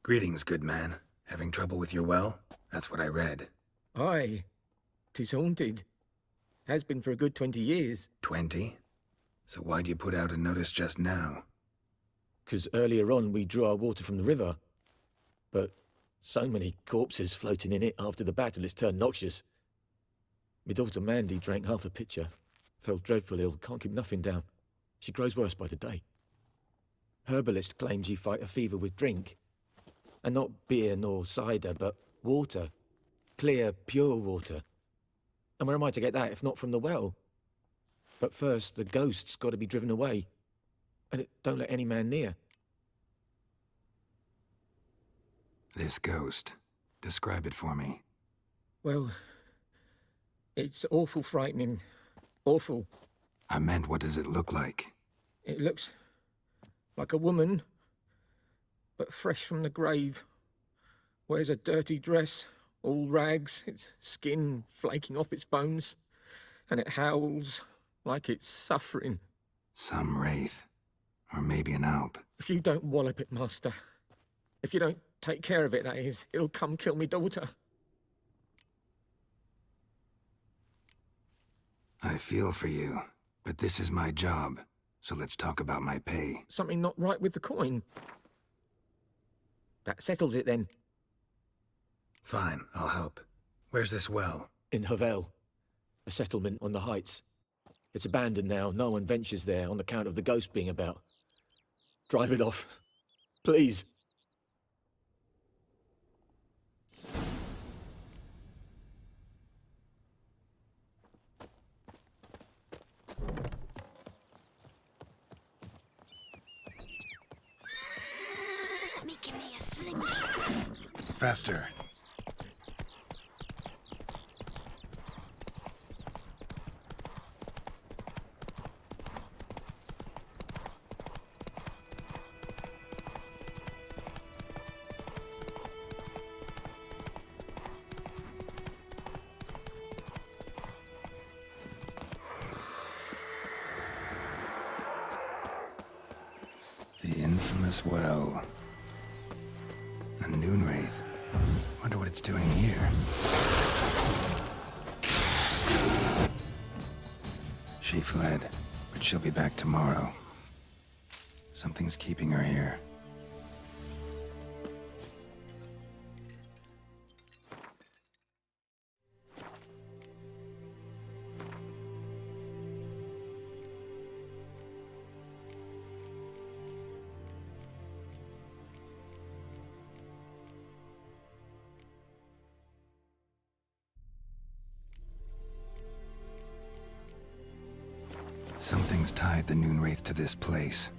Greetings, good man. Having trouble with your well? That's what I read. Aye. 'Tis haunted. Has been for a good 20 years. 20? So why'd you put out a notice just now? 'Cause earlier on we drew our water from the river. But so many corpses floating in it after the battle it's turned noxious. My daughter Mandy drank half a pitcher. Fell dreadful ill, can't keep nothing down. She grows worse by the day. Herbalist claims you fight a fever with drink. And not beer nor cider, but water. Clear, pure water. And where am I to get that if not from the well? But first, the ghost's got to be driven away. And it don't let any man near. This ghost. Describe it for me. Well, it's awful frightening. Awful. I meant, what does it look like? It looks like a woman, but fresh from the grave. Wears a dirty dress, all rags, its skin flaking off its bones, and it howls like it's suffering. Some wraith. Or maybe an alp. If you don't wallop it, Master, if you don't take care of it, that is, it'll come kill me daughter. I feel for you, but this is my job, so let's talk about my pay. Something not right with the coin. That settles it then. Fine, I'll help. Where's this well? In Havel, a settlement on the heights. It's abandoned now, no one ventures there on account of the ghost being about. Drive it off, please. Making me a slingshot. Faster. The infamous well. A noon wraith. Wonder what it's doing here. She fled, but she'll be back tomorrow. Something's keeping her here. Something's tied the Noon Wraith to this place.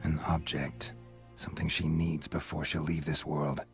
An object. Something she needs before she'll leave this world.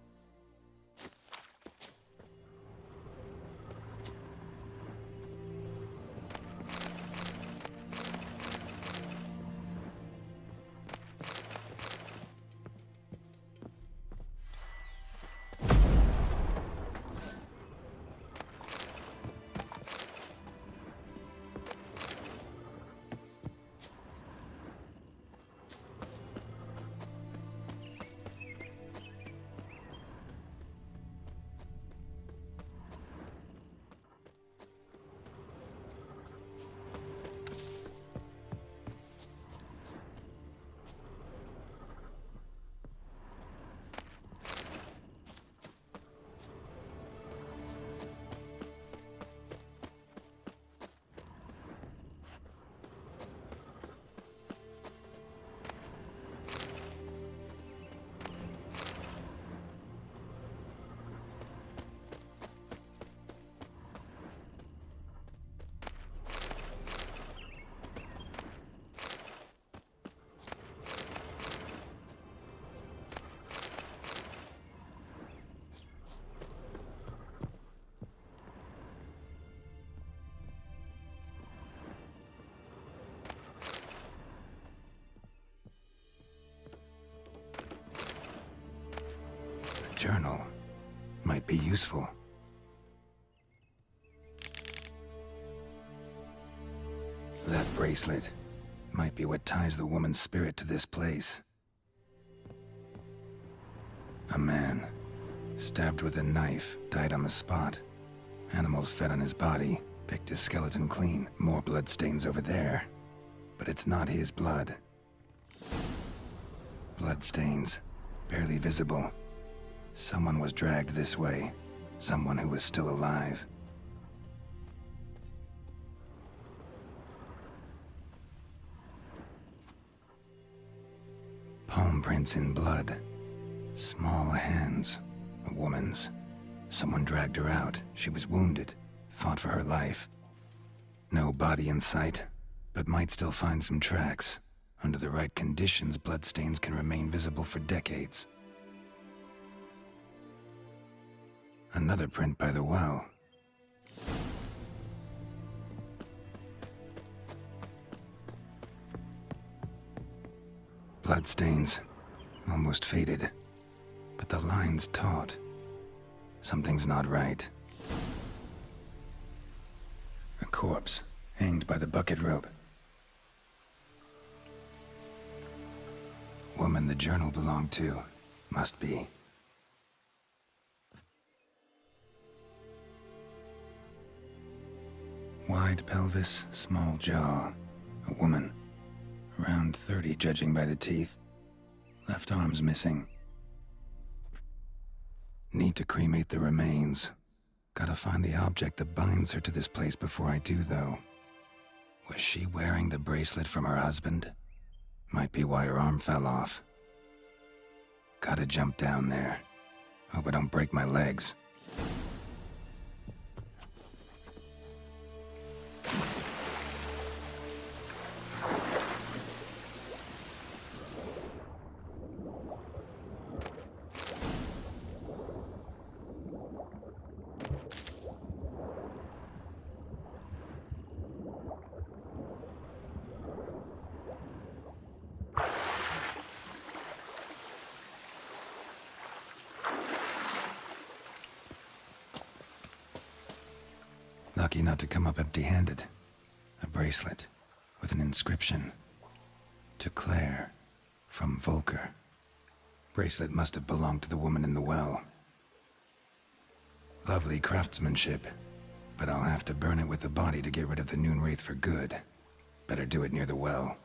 Journal might be useful. That bracelet might be what ties the woman's spirit to this place. A man, stabbed with a knife, died on the spot. Animals fed on his body, picked his skeleton clean. More blood stains over there. But it's not his blood. Blood stains, barely visible. Someone was dragged this way. Someone who was still alive. Palm prints in blood. Small hands. A woman's. Someone dragged her out. She was wounded. Fought for her life. No body in sight, but might still find some tracks. Under the right conditions, bloodstains can remain visible for decades. Another print by the well. Bloodstains, almost faded, but the line's taut. Something's not right. A corpse, hanged by the bucket rope. Woman the journal belonged to, must be. Wide pelvis, small jaw. A woman. Around 30, judging by the teeth. Left arm's missing. Need to cremate the remains. Gotta find the object that binds her to this place before I do, though. Was she wearing the bracelet from her husband? Might be why her arm fell off. Gotta jump down there. Hope I don't break my legs. Lucky not to come up empty-handed. A bracelet with an inscription. To Claire, from Volker. Bracelet must have belonged to the woman in the well. Lovely craftsmanship, but I'll have to burn it with the body to get rid of the noon wraith for good. Better do it near the well.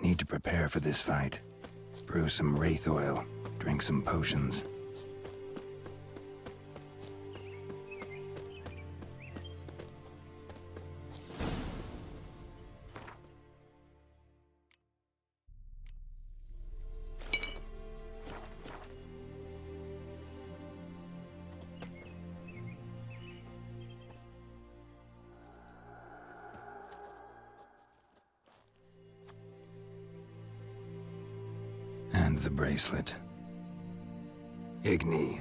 Need to prepare for this fight. Brew some wraith oil, drink some potions. And the bracelet. Igni.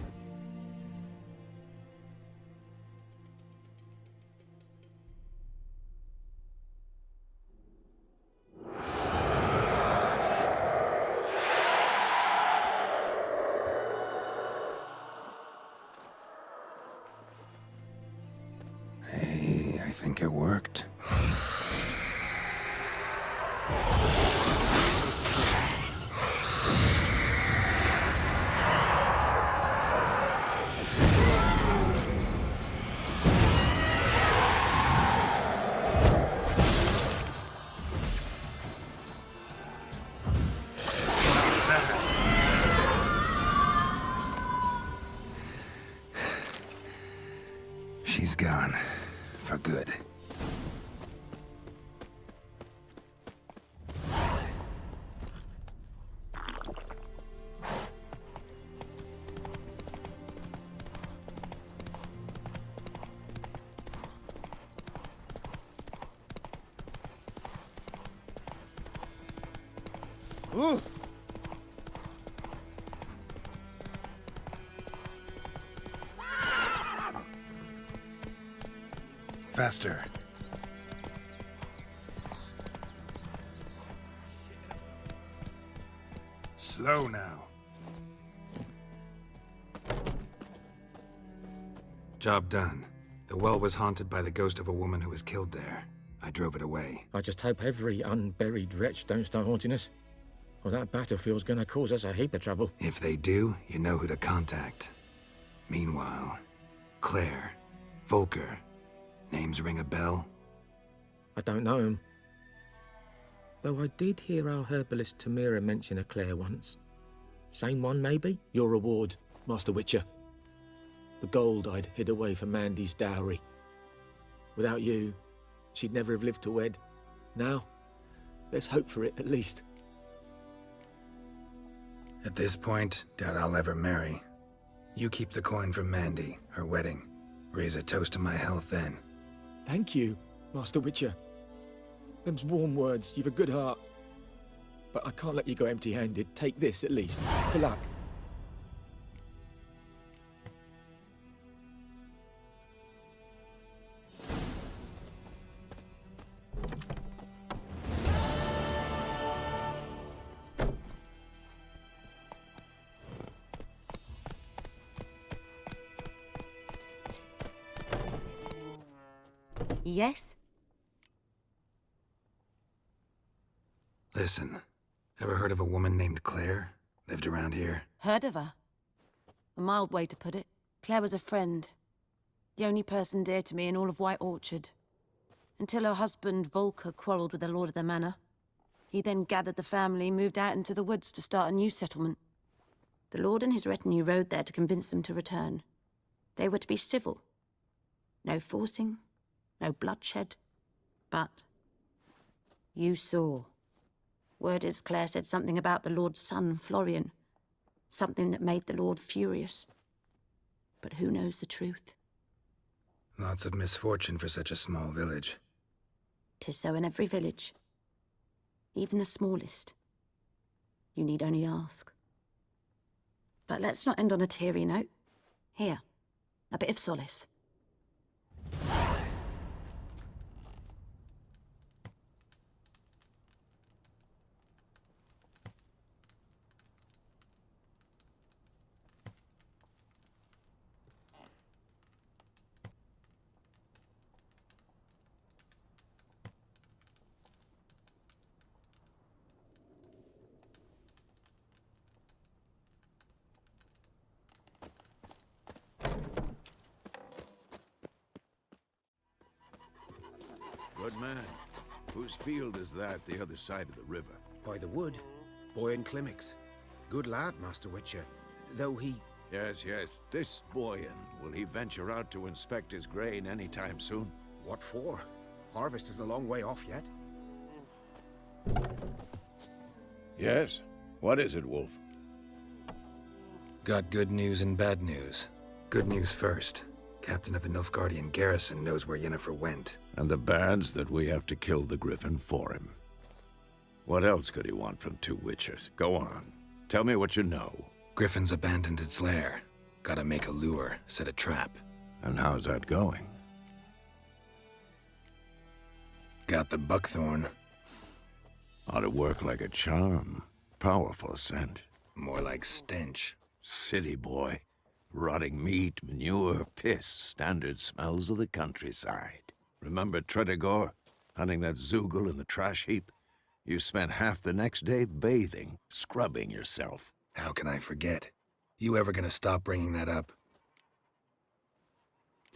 Hey, I think it worked. Good. Ooh! Faster. Slow now. Job done. The well was haunted by the ghost of a woman who was killed there. I drove it away. I just hope every unburied wretch don't start haunting us. Well, that battlefield's gonna cause us a heap of trouble. If they do, you know who to contact. Meanwhile, Claire, Volker, names ring a bell? I don't know him. Though I did hear our herbalist Tamira mention a Claire once. Same one, maybe? Your reward, Master Witcher. The gold I'd hid away for Mandy's dowry. Without you, she'd never have lived to wed. Now, let's hope for it, at least. At this point, doubt I'll ever marry. You keep the coin from Mandy, her wedding. Raise a toast to my health then. Thank you, Master Witcher. Them's warm words, you've a good heart. But I can't let you go empty-handed. Take this, at least, for luck. Yes? Listen, ever heard of a woman named Claire? Lived around here? Heard of her? A mild way to put it. Claire was a friend. The only person dear to me in all of White Orchard. Until her husband, Volker, quarrelled with the lord of the manor. He then gathered the family, moved out into the woods to start a new settlement. The lord and his retinue rode there to convince them to return. They were to be civil. No forcing, no bloodshed. But you saw. Word is Claire said something about the lord's son, Florian. Something that made the lord furious. But who knows the truth? Lots of misfortune for such a small village. 'Tis so in every village. Even the smallest. You need only ask. But let's not end on a teary note. Here, a bit of solace. Good man. Whose field is that the other side of the river? By the wood. Boyan Klimmix. Good lad, Master Witcher. Though he... Yes, yes. This Boyan, will he venture out to inspect his grain anytime soon? What for? Harvest is a long way off yet. Yes. What is it, Wolf? Got good news and bad news. Good news first. Captain of the Nilfgaardian garrison knows where Yennefer went. And the bad's that we have to kill the griffin for him. What else could he want from two witchers? Go on. Tell me what you know. Griffin's abandoned its lair. Gotta make a lure, set a trap. And how's that going? Got the buckthorn. Ought to work like a charm. Powerful scent. More like stench. City boy. Rotting meat, manure, piss, standard smells of the countryside. Remember Tredegor? Hunting that zoogle in the trash heap? You spent half the next day bathing, scrubbing yourself. How can I forget? You ever gonna stop bringing that up?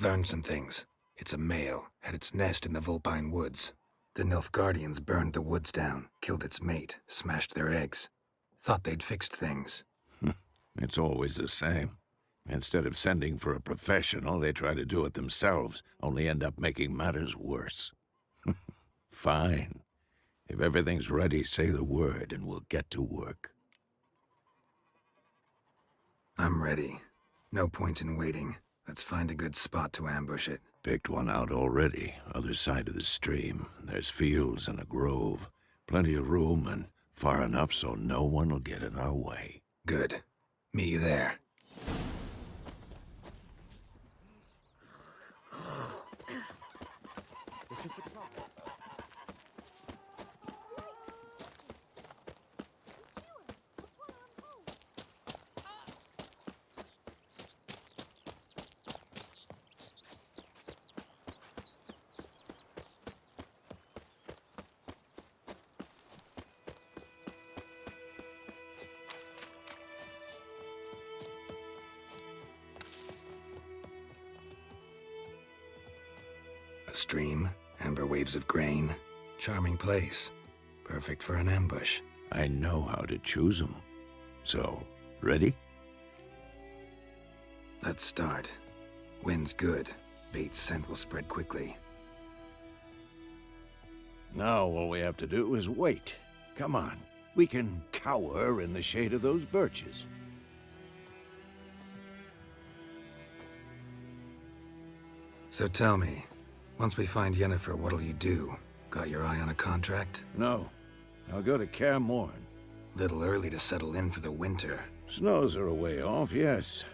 Learned some things. It's a male, had its nest in the Vulpine Woods. The Nilfgaardians burned the woods down, killed its mate, smashed their eggs. Thought they'd fixed things. It's always the same. Instead of sending for a professional, they try to do it themselves, only end up making matters worse. Fine. If everything's ready, say the word and we'll get to work. I'm ready. No point in waiting. Let's find a good spot to ambush it. Picked one out already, other side of the stream. There's fields and a grove. Plenty of room and far enough so no one will get in our way. Good. Meet you there. A stream, amber waves of grain. Charming place. Perfect for an ambush. I know how to choose them. So, ready? Let's start. Wind's good. Bait's scent will spread quickly. Now all we have to do is wait. Come on. We can cower in the shade of those birches. So tell me, once we find Yennefer, what'll you do? Got your eye on a contract? No. I'll go to Kaer Morhen. Little early to settle in for the winter. Snows are a way off, yes.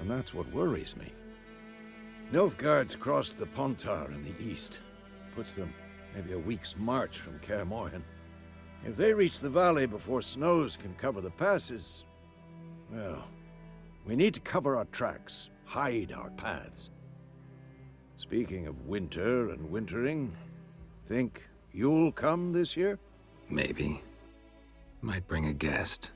And that's what worries me. Nilfgaard's crossed the Pontar in the east. Puts them maybe a week's march from Kaer Morhen. If they reach the valley before snows can cover the passes, well, we need to cover our tracks, hide our paths. Speaking of winter and wintering, think you'll come this year? Maybe. Might bring a guest.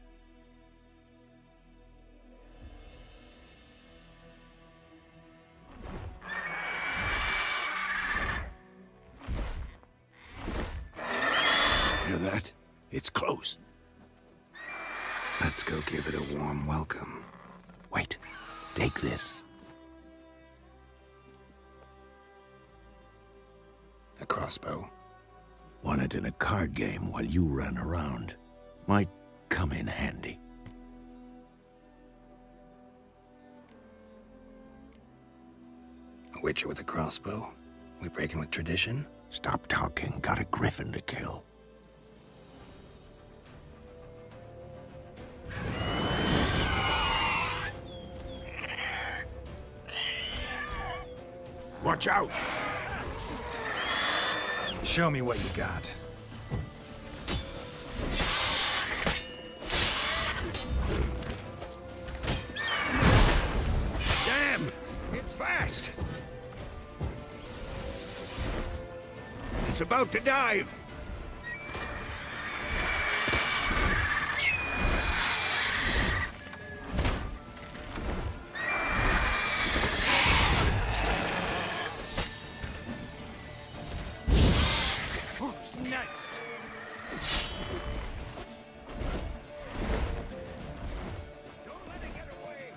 Hear that? It's close. Let's go give it a warm welcome. Wait, take this. A crossbow. Won it in a card game while you ran around. Might come in handy. A witcher with a crossbow? We breaking with tradition? Stop talking. Got a griffin to kill. Watch out! Show me what you got. Damn! It's fast! It's about to dive! Who's next? Don't let it get away!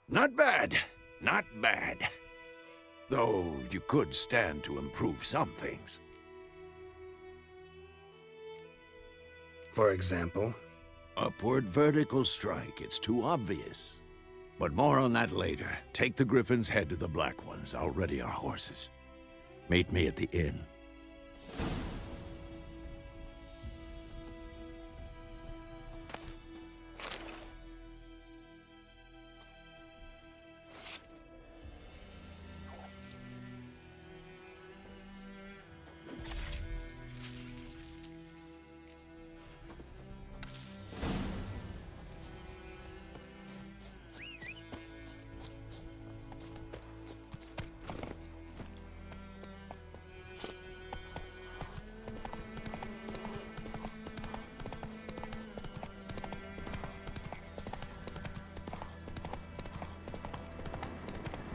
Not bad. Not bad. Though you could stand to improve some things. For example? Upward vertical strike. It's too obvious. But more on that later. Take the griffin's head to the black ones. I'll ready our horses. Meet me at the inn.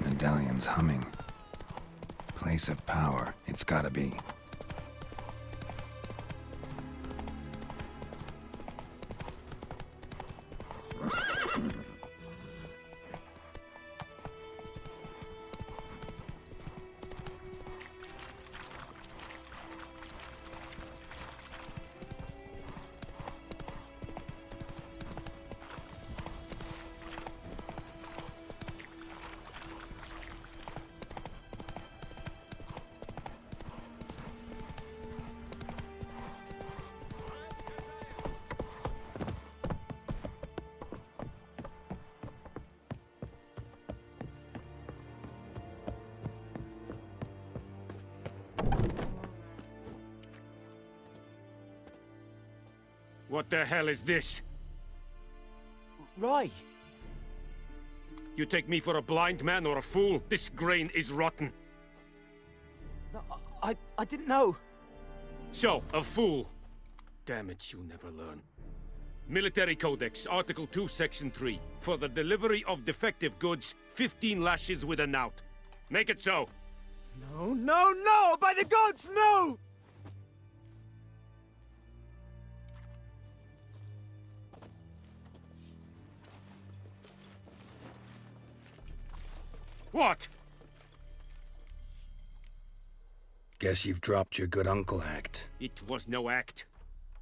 Medallion's humming. Place of power, it's gotta be. What the hell is this? Rye! You take me for a blind man or a fool? This grain is rotten. No, I didn't know. So, a fool. Damn it, you never learn. Military Codex, Article 2, Section 3. For the delivery of defective goods, 15 lashes with a knout. Make it so. No, no, no! By the gods, no! What? Guess you've dropped your good uncle act. It was no act.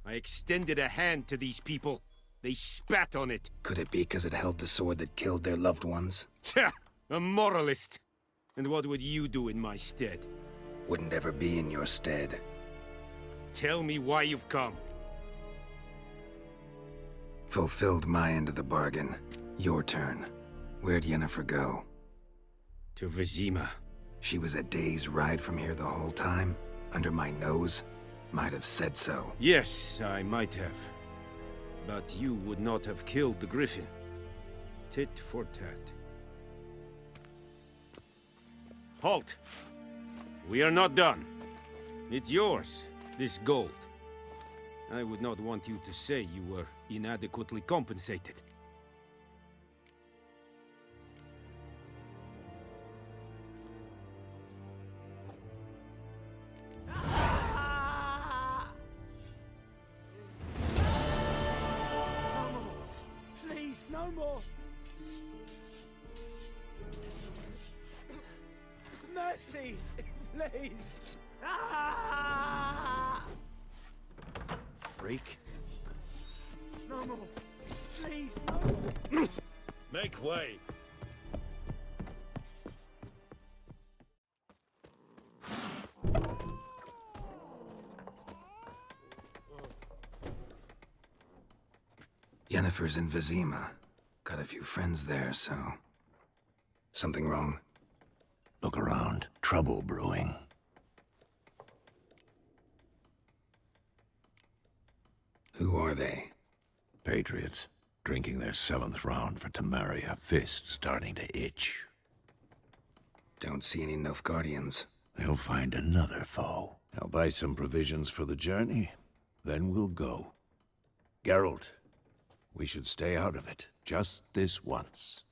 I extended a hand to these people. They spat on it. Could it be because it held the sword that killed their loved ones? Tja, a moralist. And what would you do in my stead? Wouldn't ever be in your stead. Tell me why you've come. Fulfilled my end of the bargain. Your turn. Where'd Yennefer go? To Vizima. She was a day's ride from here the whole time? Under my nose? Might have said so. Yes, I might have. But you would not have killed the griffin. Tit for tat. Halt! We are not done. It's yours, this gold. I would not want you to say you were inadequately compensated. No more! Mercy! Please! Ah! Freak. No more! Please, no more! Make way! Yennefer's in Vizima. Got a few friends there, so... Something wrong? Look around. Trouble brewing. Who are they? Patriots. Drinking their 7th round for Temeria. Fist starting to itch. Don't see any Nilfgaardians. They'll find another foe. I'll buy some provisions for the journey. Then we'll go. Geralt, we should stay out of it. Just this once.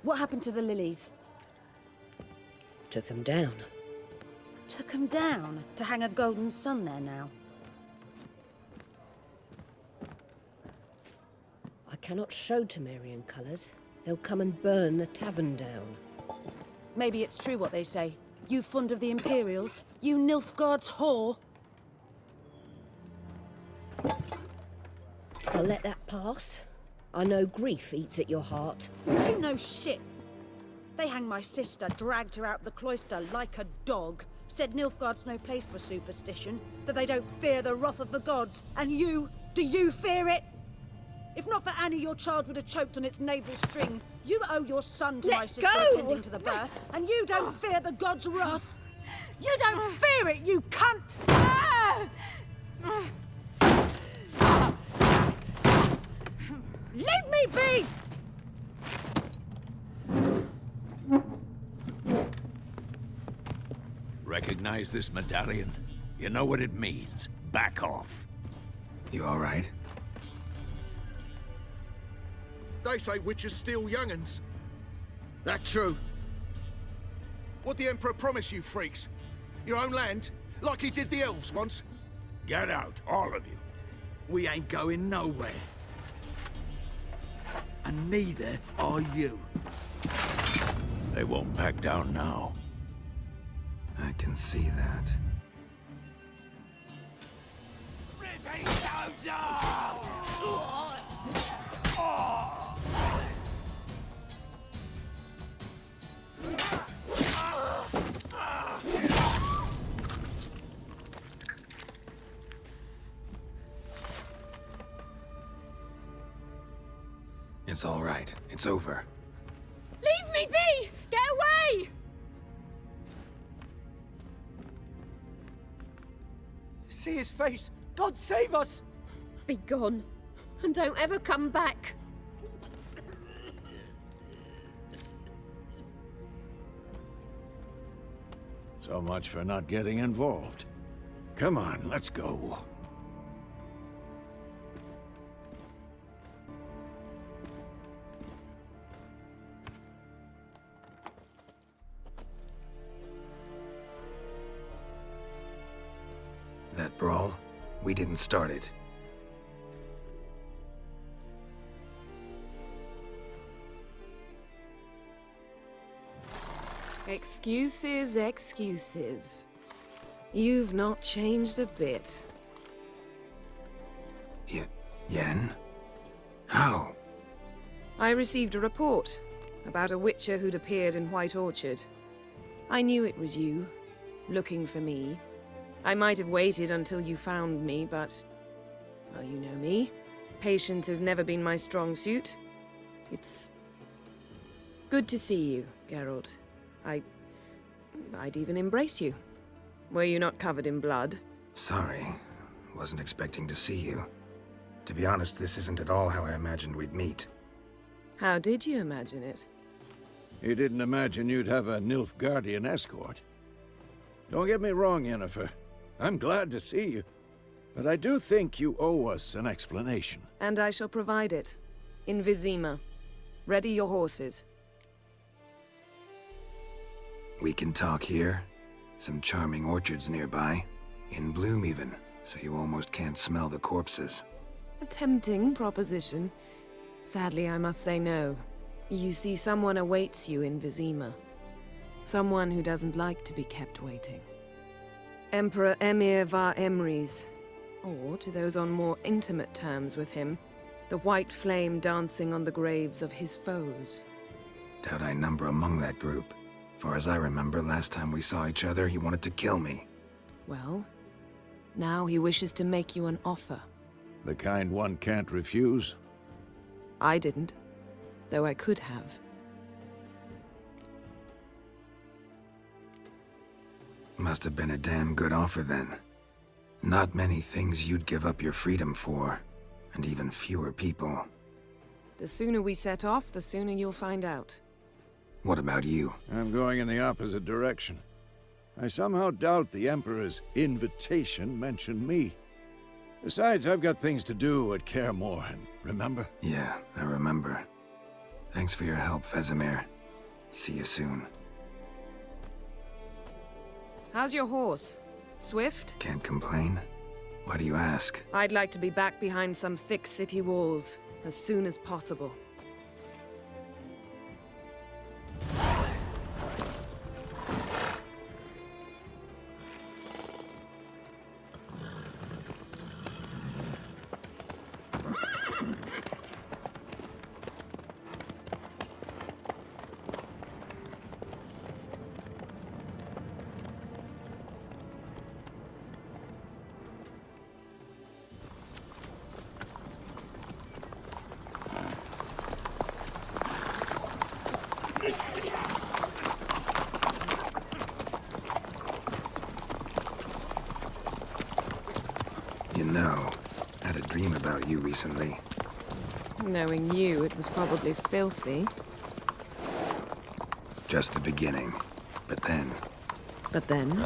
What happened to the lilies? Took him down. Took 'em down to hang a golden sun there now. I cannot show Temerian colours, they'll come and burn the tavern down. Maybe it's true what they say. You fond of the Imperials? You Nilfgaard's whore? I'll let that pass. I know grief eats at your heart. You know shit. They hanged my sister, dragged her out the cloister like a dog. Said Nilfgaard's no place for superstition, that they don't fear the wrath of the gods. And you, do you fear it? If not for Annie, your child would have choked on its navel string. You owe your son to Let my sister go! attending to the birth, and you don't fear the gods' wrath. You don't fear it, you cunt! Leave me be! Recognize this medallion? You know what it means. Back off. You all right? They say witches steal young'uns. That true? What'd the Emperor promise you freaks? Your own land? Like he did the elves once? Get out, all of you. We ain't going nowhere. And neither are you. They won't back down now. I can see that. It's all right. It's over. Leave me be! Get away! See his face! God save us! Be gone, and don't ever come back. So much for not getting involved. Come on, let's go. That brawl, we didn't start it. Excuses, excuses. You've not changed a bit. Yen? How? I received a report about a witcher who'd appeared in White Orchard. I knew it was you, looking for me. I might have waited until you found me, but... well, you know me. Patience has never been my strong suit. It's... good to see you, Geralt. I'd even embrace you. Were you not covered in blood? Sorry. Wasn't expecting to see you. To be honest, this isn't at all how I imagined we'd meet. How did you imagine it? You didn't imagine you'd have a Nilfgaardian escort. Don't get me wrong, Yennefer. I'm glad to see you. But I do think you owe us an explanation. And I shall provide it. In Vizima. Ready your horses. We can talk here. Some charming orchards nearby. In bloom even, so you almost can't smell the corpses. A tempting proposition. Sadly, I must say no. You see, someone awaits you in Vizima. Someone who doesn't like to be kept waiting. Emperor Emir var Emrys, or, to those on more intimate terms with him, the white flame dancing on the graves of his foes. Doubt I number among that group. Far as I remember, last time we saw each other, he wanted to kill me. Well, now he wishes to make you an offer. The kind one can't refuse? I didn't, though I could have. Must have been a damn good offer then. Not many things you'd give up your freedom for, and even fewer people. The sooner we set off, the sooner you'll find out. What about you? I'm going in the opposite direction. I somehow doubt the Emperor's invitation mentioned me. Besides, I've got things to do at Kaer Morhen, remember? Yeah, I remember. Thanks for your help, Vesemir. See you soon. How's your horse? Swift? Can't complain. Why do you ask? I'd like to be back behind some thick city walls as soon as possible. You know, I had a dream about you recently. Knowing you, it was probably filthy. Just the beginning. But then... But then?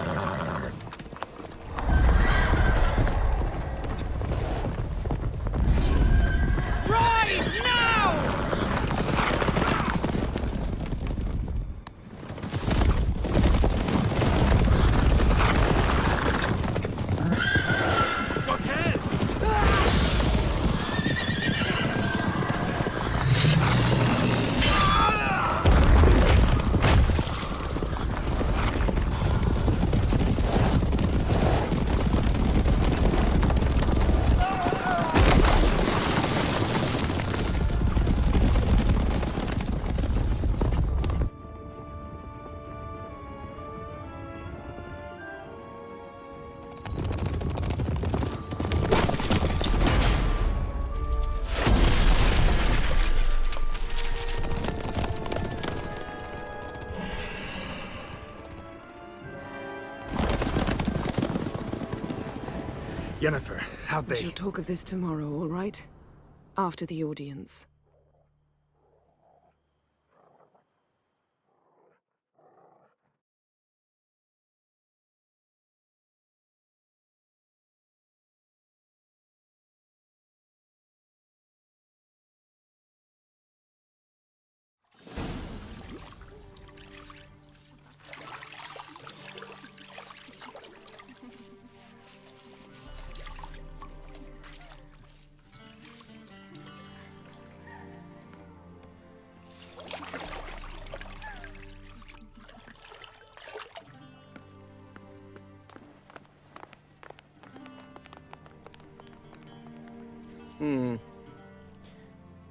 Yennefer, how'd We they... shall talk of this tomorrow, all right? After the audience.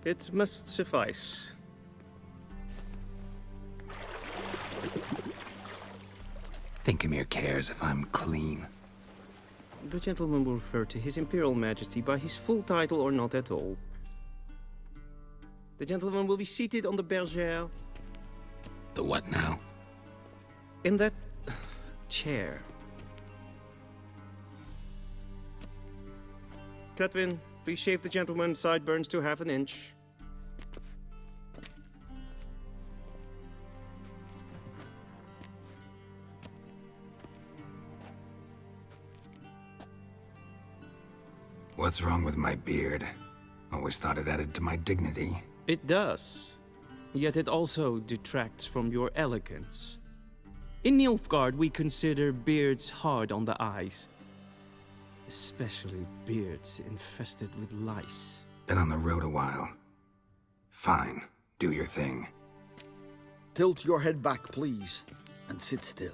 It must suffice. Thinkamere cares if I'm clean. The gentleman will refer to His Imperial Majesty by his full title or not at all. The gentleman will be seated on the bergère. The what now? In that chair. Catwin, please shave the gentleman's sideburns to half an inch. What's wrong with my beard? Always thought it added to my dignity. It does. Yet it also detracts from your elegance. In Nilfgaard, we consider beards hard on the eyes. Especially beards infested with lice. Been on the road a while. Fine, do your thing. Tilt your head back, please, and sit still.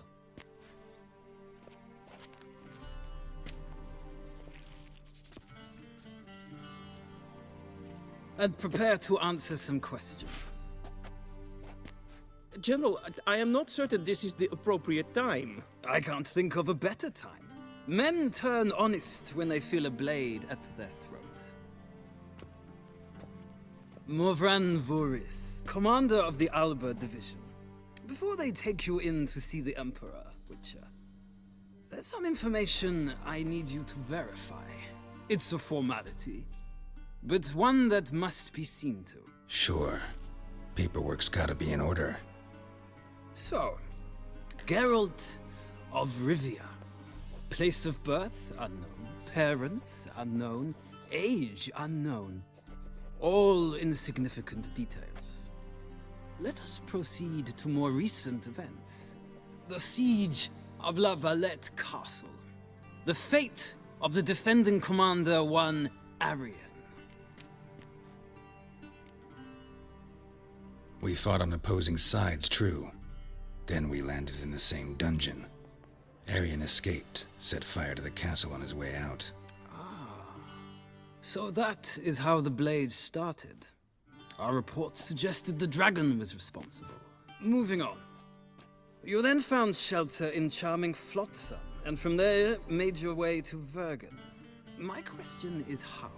And prepare to answer some questions. General, I am not certain this is the appropriate time. I can't think of a better time. Men turn honest when they feel a blade at their throat. Morvran Vuris, commander of the Alba Division. Before they take you in to see the Emperor, Witcher, there's some information I need you to verify. It's a formality, but one that must be seen to. Sure. Paperwork's gotta be in order. So, Ґеральт of Rivia. Place of birth, unknown. Parents, unknown. Age, unknown. All insignificant details. Let us proceed to more recent events. The siege of La Valette Castle. The fate of the defending commander, one Arian. We fought on opposing sides, true. Then we landed in the same dungeon. Arian escaped, set fire to the castle on his way out. So that is how the blade started. Our reports suggested the dragon was responsible. Moving on. You then found shelter in charming Flotsam, and from there made your way to Vergen. My question is how?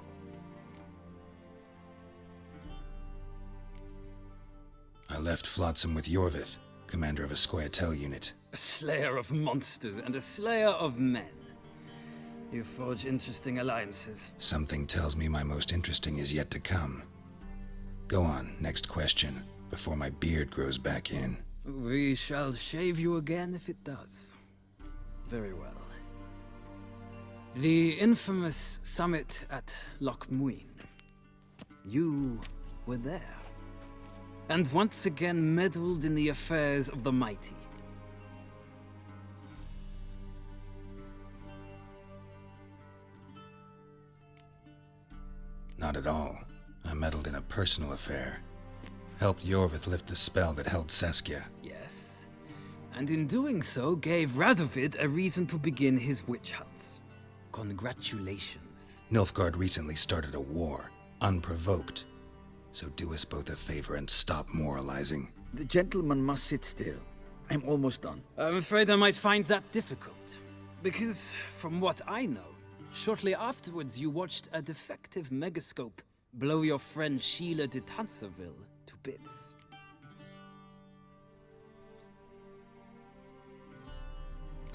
I left Flotsam with Yorvith, commander of a Scoia'tael unit. A slayer of monsters and a slayer of men. You forge interesting alliances. Something tells me my most interesting is yet to come. Go on, next question, before my beard grows back in. We shall shave you again if it does. Very well. The infamous summit at Loch Muin. You were there. And once again meddled in the affairs of the mighty. Not at all. I meddled in a personal affair. Helped Yorvith lift the spell that held Saskia. Yes. And in doing so, gave Radovid a reason to begin his witch hunts. Congratulations. Nilfgaard recently started a war, unprovoked. So do us both a favor and stop moralizing. The gentleman must sit still. I'm almost done. I'm afraid I might find that difficult. Because, from what I know, shortly afterwards you watched a defective megascope blow your friend Sheila de Tanserville to bits.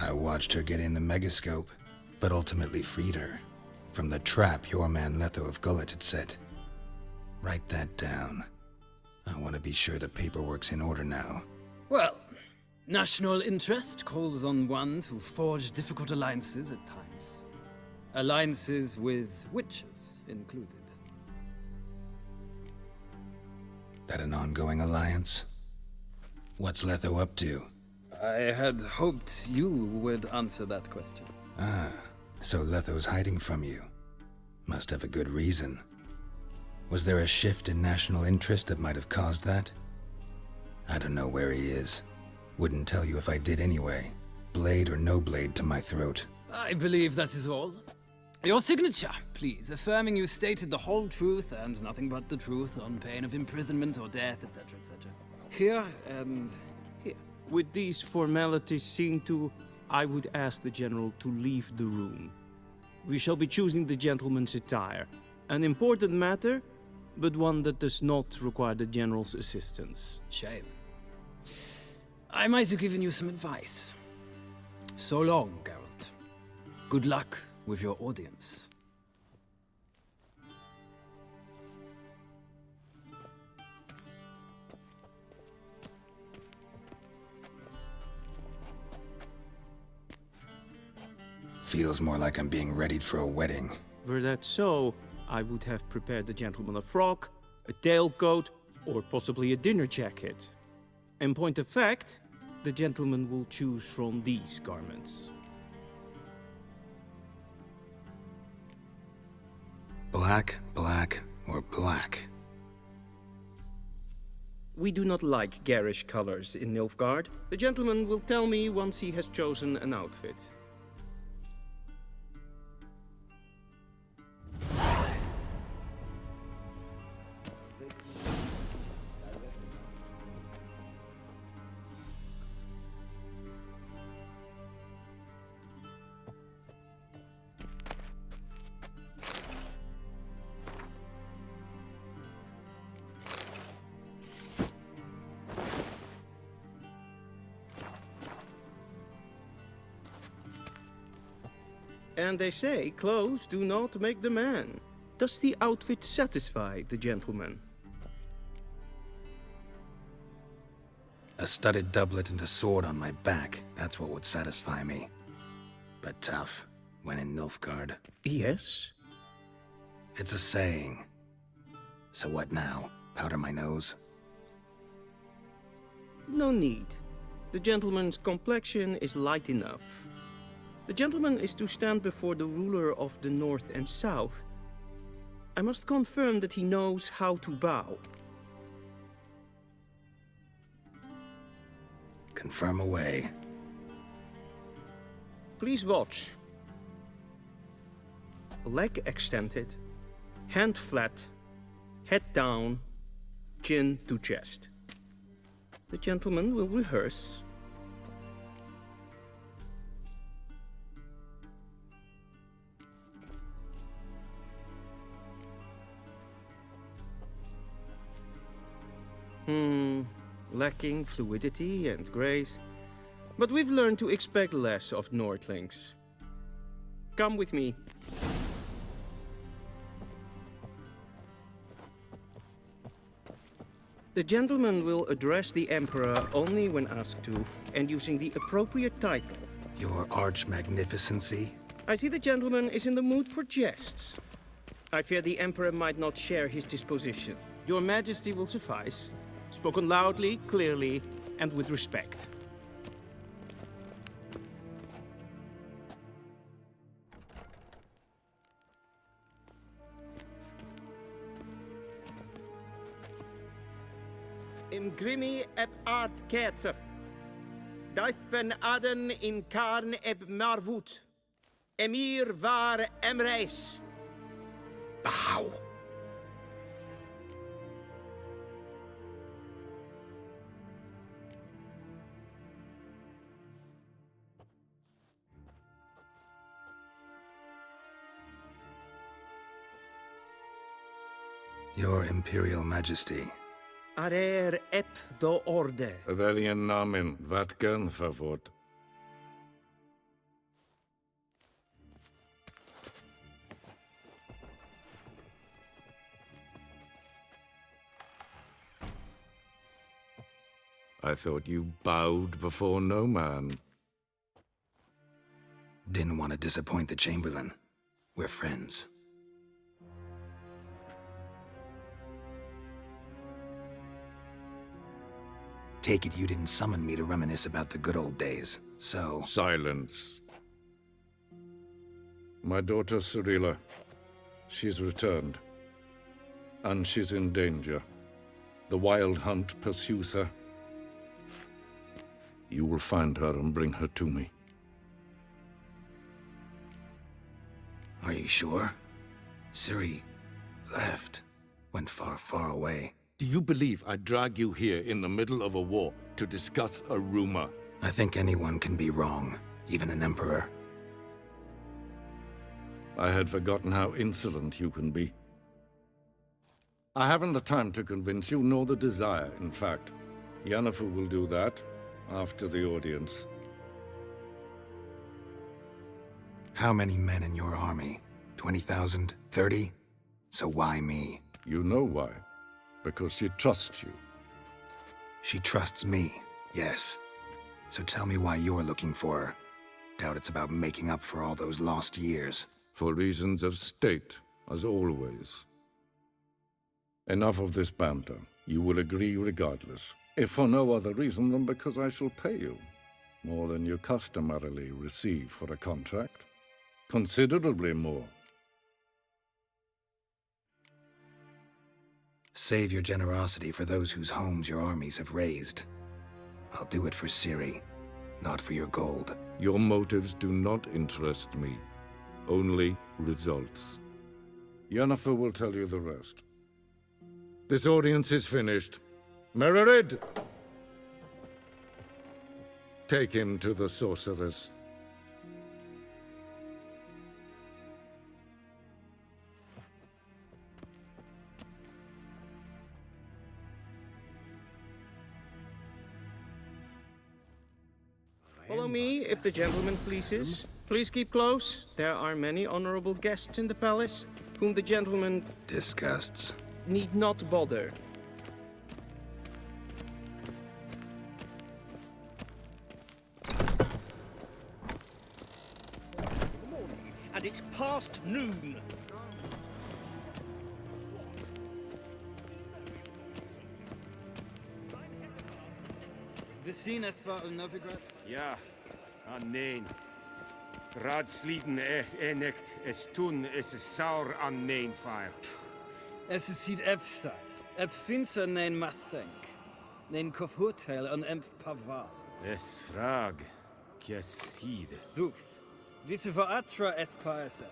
I watched her get in the megascope, but ultimately freed her from the trap your man Letho of Gullet had set. Write that down. I want to be sure the paperwork's in order now. Well, national interest calls on one to forge difficult alliances at times. Alliances with witches included. That an ongoing alliance? What's Letho up to? I had hoped you would answer that question. Ah, so Letho's hiding from you. Must have a good reason. Was there a shift in national interest that might have caused that? I don't know where he is. Wouldn't tell you if I did anyway. Blade or no blade to my throat. I believe that is all. Your signature, please, affirming you stated the whole truth and nothing but the truth on pain of imprisonment or death, etc., etc. Here and here. With these formalities seen to, I would ask the general to leave the room. We shall be choosing the gentleman's attire. An important matter, but one that does not require the general's assistance. Shame. I might have given you some advice. So long, Ґеральт. Good luck with your audience. Feels more like I'm being readied for a wedding. Were that so, I would have prepared the gentleman a frock, a tailcoat, or possibly a dinner jacket. In point of fact, the gentleman will choose from these garments. Black, black, or black? We do not like garish colors in Nilfgaard. The gentleman will tell me once he has chosen an outfit. And they say clothes do not make the man. Does the outfit satisfy the gentleman? A studded doublet and a sword on my back, that's what would satisfy me. But tough, when in Nilfgaard. Yes? It's a saying. So what now? Powder my nose? No need. The gentleman's complexion is light enough. The gentleman is to stand before the ruler of the North and South. I must confirm that he knows how to bow. Confirm away. Please watch. Leg extended, hand flat, head down, chin to chest. The gentleman will rehearse. Lacking fluidity and grace, but we've learned to expect less of Nordlings. come with me. The gentleman will address the Emperor only when asked to, and using the appropriate title. Your Arch-Magnificency? I see the gentleman is in the mood for jests. I fear the Emperor might not share his disposition. Your Majesty will suffice. Spoken loudly, clearly, and with respect. Im grimi eb art ketzer. Daifen aden in karn eb marvut. Emir var emreis. Bow! Your Imperial Majesty. Arer ep the orde. Weljen namen, wat kan favort? I thought you bowed before no man. Didn't want to disappoint the Chamberlain. We're friends. Take it you didn't summon me to reminisce about the good old days, so... Silence. My daughter Cyrilla, she's returned. And she's in danger. The Wild Hunt pursues her. You will find her and bring her to me. Are you sure? Ciri left. Went far, far away. Do you believe I'd drag you here in the middle of a war to discuss a rumor? I think anyone can be wrong, even an emperor. I had forgotten how insolent you can be. I haven't the time to convince you, nor the desire, in fact. Yennefer will do that after the audience. How many men in your army? 20,000? 30? So why me? You know why. Because she trusts you. She trusts me, yes. So tell me why you're looking for her. Doubt it's about making up for all those lost years. For reasons of state, as always. Enough of this banter. You will agree regardless. If for no other reason than because I shall pay you. More than you customarily receive for a contract. Considerably more. Save your generosity for those whose homes your armies have razed. I'll do it for Ciri, not for your gold. Your motives do not interest me. Only results. Yennefer will tell you the rest. This audience is finished. Mererid! Take him to the sorceress. Follow me, if the gentleman pleases. Please keep close. There are many honorable guests in the palace, whom the gentleman... disgusts. ...need not bother. And it's past noon. We zien es war Novigrad. Ja, an nein. Radsliden enecht, es tun, es is saur an nein fire. Es is ziet efsat. Ep finser nein mathenk. Nein kofhurteil an empf pavar. Es frag, kes side. Duth. Wisse voor atra es paesep.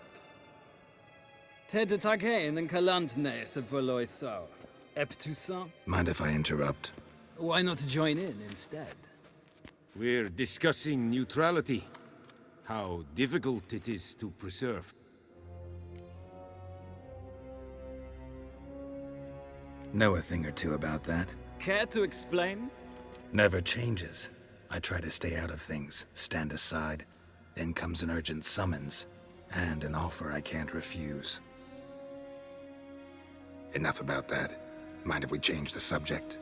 Tede tag hein en kalant nes ep verlois sau. Ep Toussaint? Mind if I interrupt? Why not join in instead? We're discussing neutrality. How difficult it is to preserve. Know a thing or two about that. Care to explain? Never changes. I try to stay out of things, stand aside. Then comes an urgent summons, And an offer I can't refuse. Enough about that. Mind if we change the subject?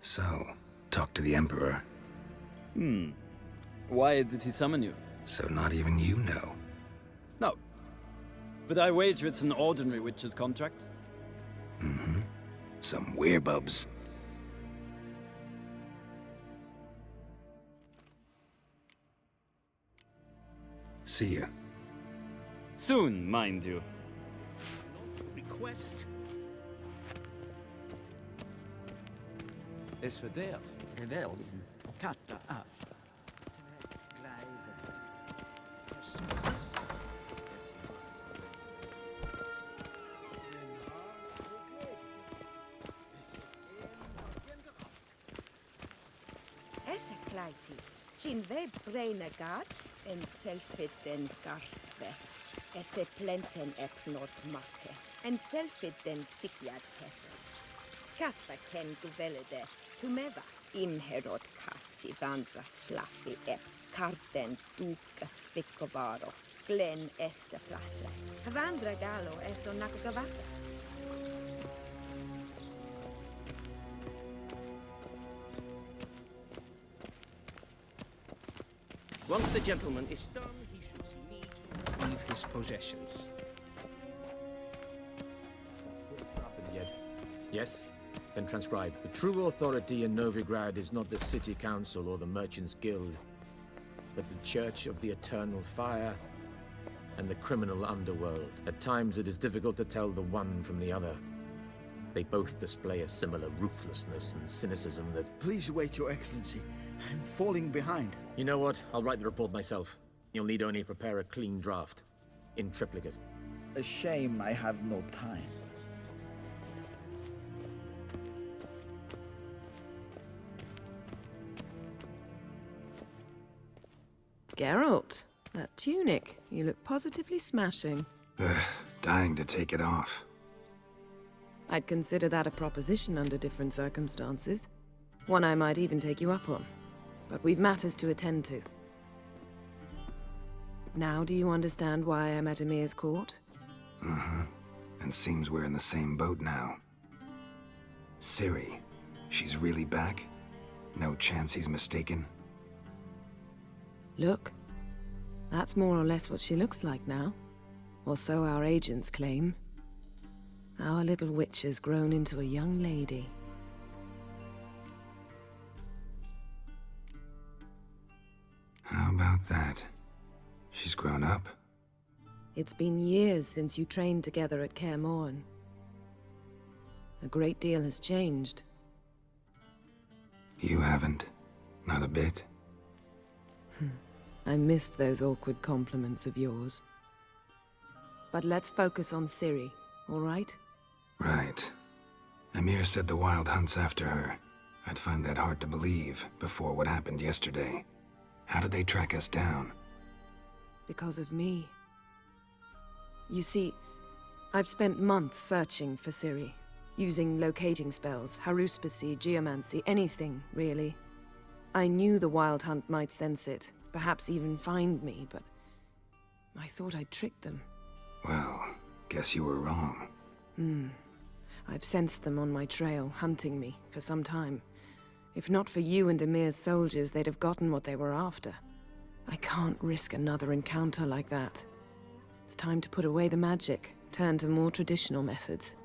So, talk to the Emperor. Why did he summon you? So not even you know. No. But I wager it's an ordinary witch's contract. Mm-hmm. Some werebubs. See ya. Soon, mind you. Request. Is verderf geweldigen katten af. Esse kleiti, kin we breine gat, en selfit den gartve. Esse plenten epnot makke, en selfit den sikjad hefet. Kaspa ken du velede, tu meva. Imherod kassi vandra slaffi karten dukas fikkovaro, glen esse plasse. Vandra galo eso nakogavasa. Once the gentleman is done, he should need to retrieve his possessions. Yet. Yes? Then transcribe. The true authority in Novigrad is not the city council or the merchants' guild, but the Church of the Eternal Fire and the criminal underworld. At times it is difficult to tell the one from the other. They both display a similar ruthlessness and cynicism that... Please wait, Your Excellency. I'm falling behind. You know what? I'll write the report myself. You'll need only prepare a clean draft. In triplicate. A shame I have no time. Geralt, that tunic. You look positively smashing. Ugh, dying to take it off. I'd consider that a proposition under different circumstances. One I might even take you up on. But we've matters to attend to. Now do you understand why I'm at Emir's court? Mm-hmm. And seems we're in the same boat now. Ciri, she's really back? No chance he's mistaken? Look. That's more or less what she looks like now. Or so our agents claim. Our little witch has grown into a young lady. How about that? She's grown up? It's been years since you trained together at Kaer Morhen. A great deal has changed. You haven't. Not a bit. I missed those awkward compliments of yours. But let's focus on Ciri, all right? Right. Emir said the Wild Hunt's after her. I'd find that hard to believe before what happened yesterday. How did they track us down? Because of me. You see, I've spent months searching for Ciri, using locating spells, haruspicy, geomancy, anything, really. I knew the Wild Hunt might sense it, perhaps even find me, but I thought I'd tricked them. Well, guess you were wrong. I've sensed them on my trail, hunting me, for some time. If not for you and Emir's soldiers, they'd have gotten what they were after. I can't risk another encounter like that. It's time to put away the magic, turn to more traditional methods.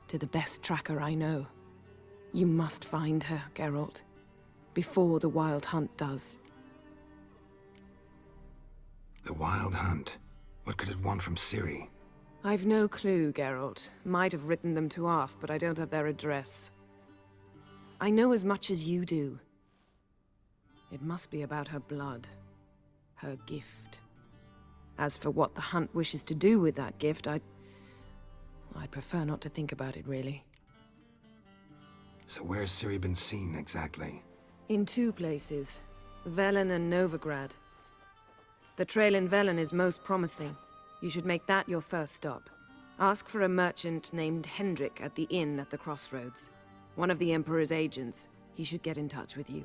To the best tracker I know. You must find her, Geralt. Before the Wild Hunt does. The Wild Hunt? What could it want from Ciri? I've no clue, Ґeralt. Might have written them to ask, but I don't have their address. I know as much as you do. It must be about her blood. Her gift. As for what the Hunt wishes to do with that gift, I'd prefer not to think about it, really. So where's Ciri been seen, exactly? In two places. Velen and Novigrad. The trail in Velen is most promising. You should make that your first stop. Ask for a merchant named Hendrik at the inn at the crossroads. One of the Emperor's agents. He should get in touch with you.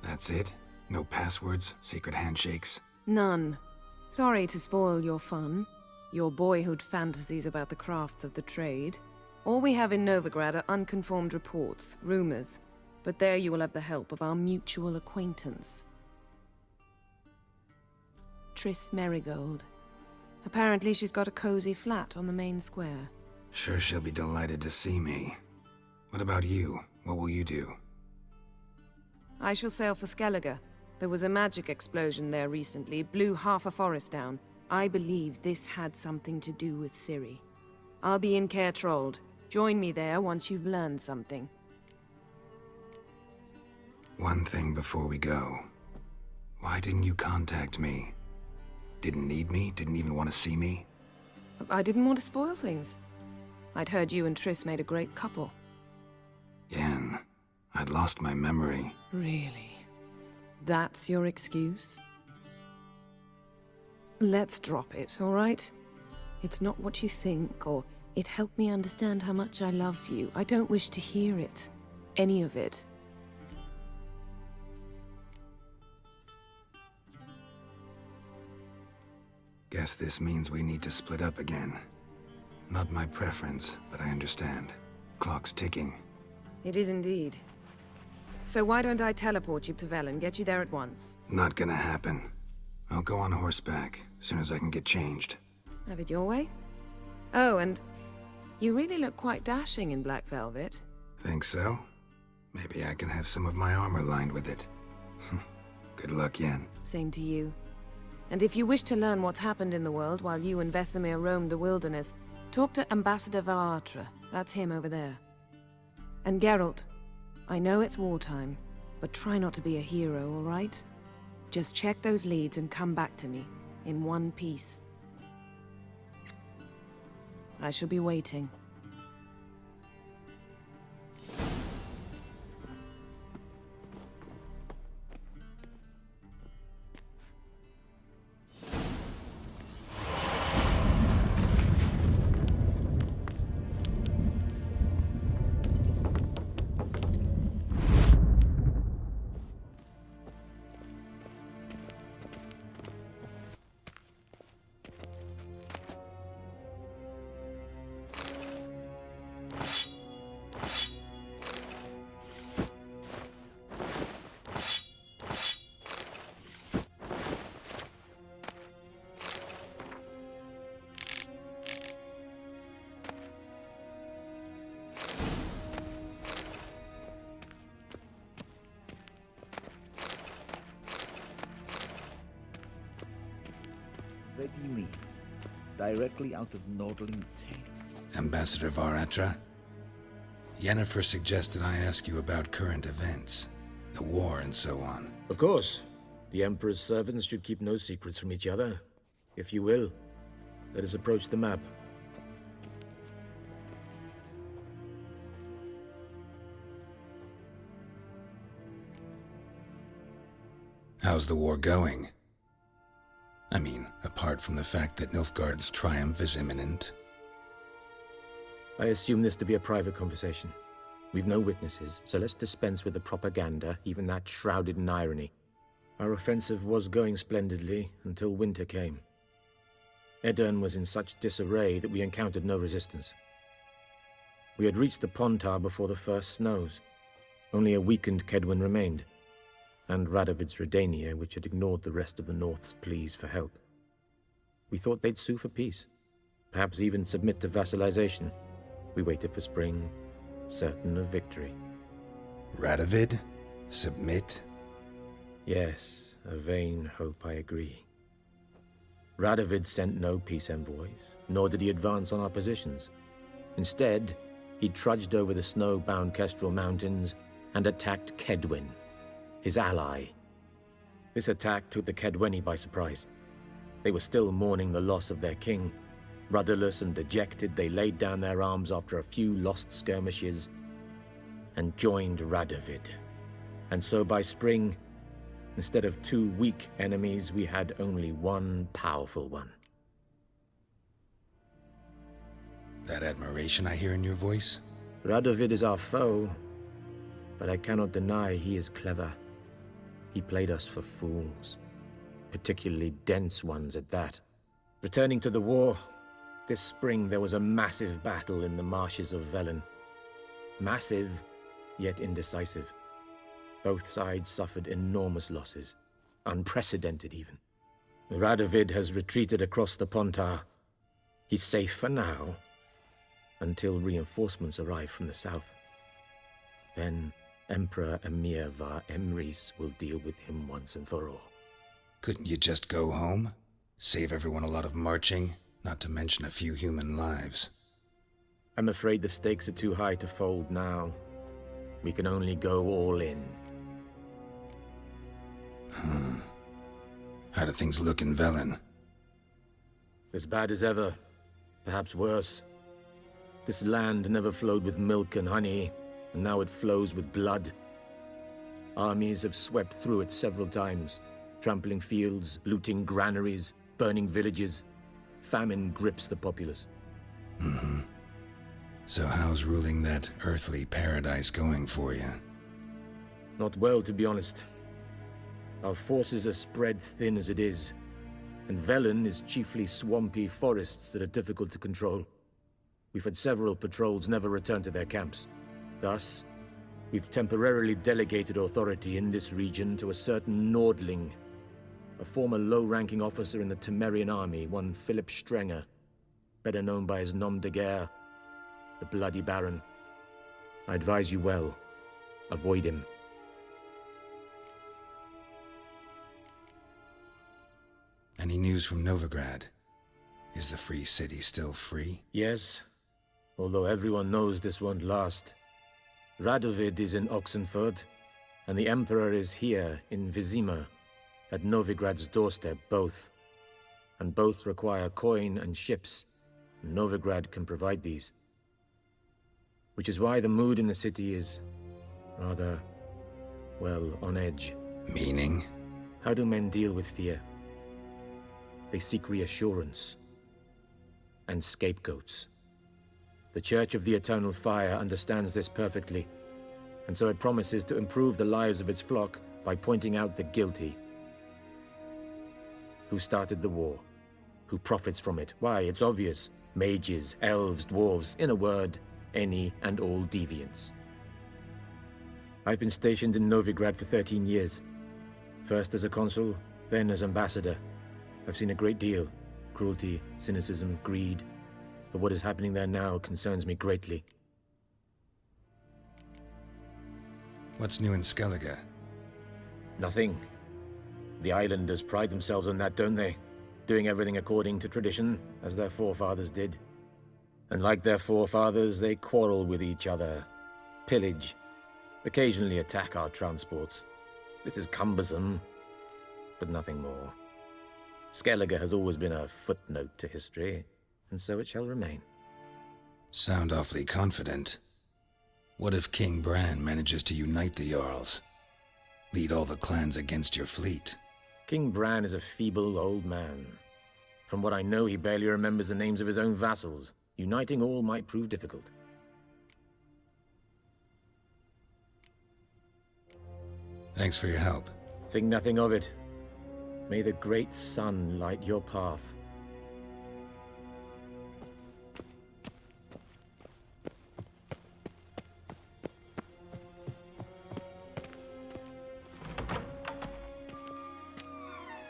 That's it? No passwords, secret handshakes? None. Sorry to spoil your fun, your boyhood fantasies about the crafts of the trade. All we have in Novigrad are unconformed reports, rumors. But there you will have the help of our mutual acquaintance. Triss Merigold. Apparently she's got a cozy flat on the main square. Sure she'll be delighted to see me. What about you? What will you do? I shall sail for Skellige. There was a magic explosion there recently, blew half a forest down. I believe this had something to do with Ciri. I'll be in Caer Trold. Join me there once you've learned something. One thing before we go. Why didn't you contact me? Didn't need me? Didn't even want to see me? I didn't want to spoil things. I'd heard you and Triss made a great couple. Yen, I'd lost my memory. Really? That's your excuse? Let's drop it, all right? It's not what you think, or it helped me understand how much I love you. I don't wish to hear it. Any of it. Guess this means we need to split up again. Not my preference, but I understand. Clock's ticking. It is indeed. So why don't I teleport you to Velen, get you there at once? Not gonna happen. I'll go on horseback, as soon as I can get changed. Have it your way? Oh, and you really look quite dashing in black velvet. Think so? Maybe I can have some of my armor lined with it. Good luck, Yen. Same to you. And if you wish to learn what's happened in the world while you and Vesemir roamed the wilderness, talk to Ambassador Varatra. That's him over there. And Ґеральт, I know it's wartime, but try not to be a hero, all right? Just check those leads and come back to me, in one piece. I shall be waiting. What do you mean? Directly out of Nordling tales? Ambassador Varatra? Yennefer suggested I ask you about current events, the war and so on. Of course. The Emperor's servants should keep no secrets from each other. If you will, let us approach the map. How's the war going? I mean, apart from the fact that Nilfgaard's triumph is imminent. I assume this to be a private conversation. We've no witnesses, so let's dispense with the propaganda, even that shrouded in irony. Our offensive was going splendidly until winter came. Edirn was in such disarray that we encountered no resistance. We had reached the Pontar before the first snows. Only a weakened Kedwin remained, and Radovid's Redania, which had ignored the rest of the North's pleas for help. We thought they'd sue for peace, perhaps even submit to vassalization. We waited for spring, certain of victory. Radovid? Submit? Yes, a vain hope, I agree. Radovid sent no peace envoys, nor did he advance on our positions. Instead, he trudged over the snow-bound Kestrel Mountains and attacked Kedwin, his ally. This attack took the Kedweni by surprise. They were still mourning the loss of their king. Rudderless and dejected, they laid down their arms after a few lost skirmishes and joined Radovid. And so by spring, instead of two weak enemies, we had only one powerful one. That admiration I hear in your voice? Radovid is our foe, but I cannot deny he is clever. He played us for fools, particularly dense ones at that. Returning to the war, this spring there was a massive battle in the marshes of Velen. Massive, yet indecisive. Both sides suffered enormous losses, unprecedented even. Radovid has retreated across the Pontar. He's safe for now, until reinforcements arrive from the south. Then Emperor Emir var Emrys will deal with him once and for all. Couldn't you just go home? Save everyone a lot of marching, not to mention a few human lives. I'm afraid the stakes are too high to fold now. We can only go all in. How do things look in Velen? As bad as ever, perhaps worse. This land never flowed with milk and honey, and now it flows with blood. Armies have swept through it several times, trampling fields, looting granaries, burning villages. Famine grips the populace. So how's ruling that earthly paradise going for you? Not well, to be honest. Our forces are spread thin as it is, and Velen is chiefly swampy forests that are difficult to control. We've had several patrols never return to their camps. Thus, we've temporarily delegated authority in this region to a certain Nordling, a former low-ranking officer in the Temerian army, one Philip Strenger, better known by his nom de guerre, the Bloody Baron. I advise you well. Avoid him. Any news from Novigrad? Is the free city still free? Yes, although everyone knows this won't last. Radovid is in Oxenford, and the Emperor is here in Vizima, at Novigrad's doorstep, both. And both require coin and ships. Novigrad can provide these. Which is why the mood in the city is rather, well, on edge. Meaning? How do men deal with fear? They seek reassurance and scapegoats. The Church of the Eternal Fire understands this perfectly, and so it promises to improve the lives of its flock by pointing out the guilty. Who started the war? Who profits from it? Why, it's obvious. Mages, elves, dwarves, in a word, any and all deviants. I've been stationed in Novigrad for 13 years. First as a consul, then as ambassador. I've seen a great deal. Cruelty, cynicism, greed. But what is happening there now concerns me greatly. What's new in Skellige? Nothing. The islanders pride themselves on that, don't they? Doing everything according to tradition, as their forefathers did. And like their forefathers, they quarrel with each other, pillage, occasionally attack our transports. This is cumbersome, but nothing more. Skellige has always been a footnote to history, and so it shall remain. Sound awfully confident. What if King Bran manages to unite the Jarls? Lead all the clans against your fleet? King Bran is a feeble old man. From what I know, he barely remembers the names of his own vassals. Uniting all might prove difficult. Thanks for your help. Think nothing of it. May the great sun light your path.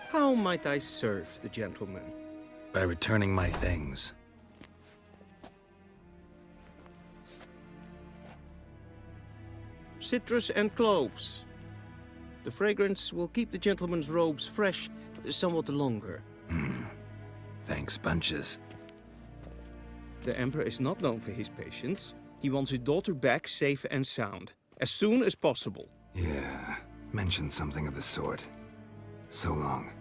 How might I serve the gentleman? By returning my things. Citrus and cloves. The fragrance will keep the gentleman's robes fresh somewhat longer. Thanks, bunches. The Emperor is not known for his patience. He wants his daughter back safe and sound, as soon as possible. Yeah, mentioned something of the sort. So long.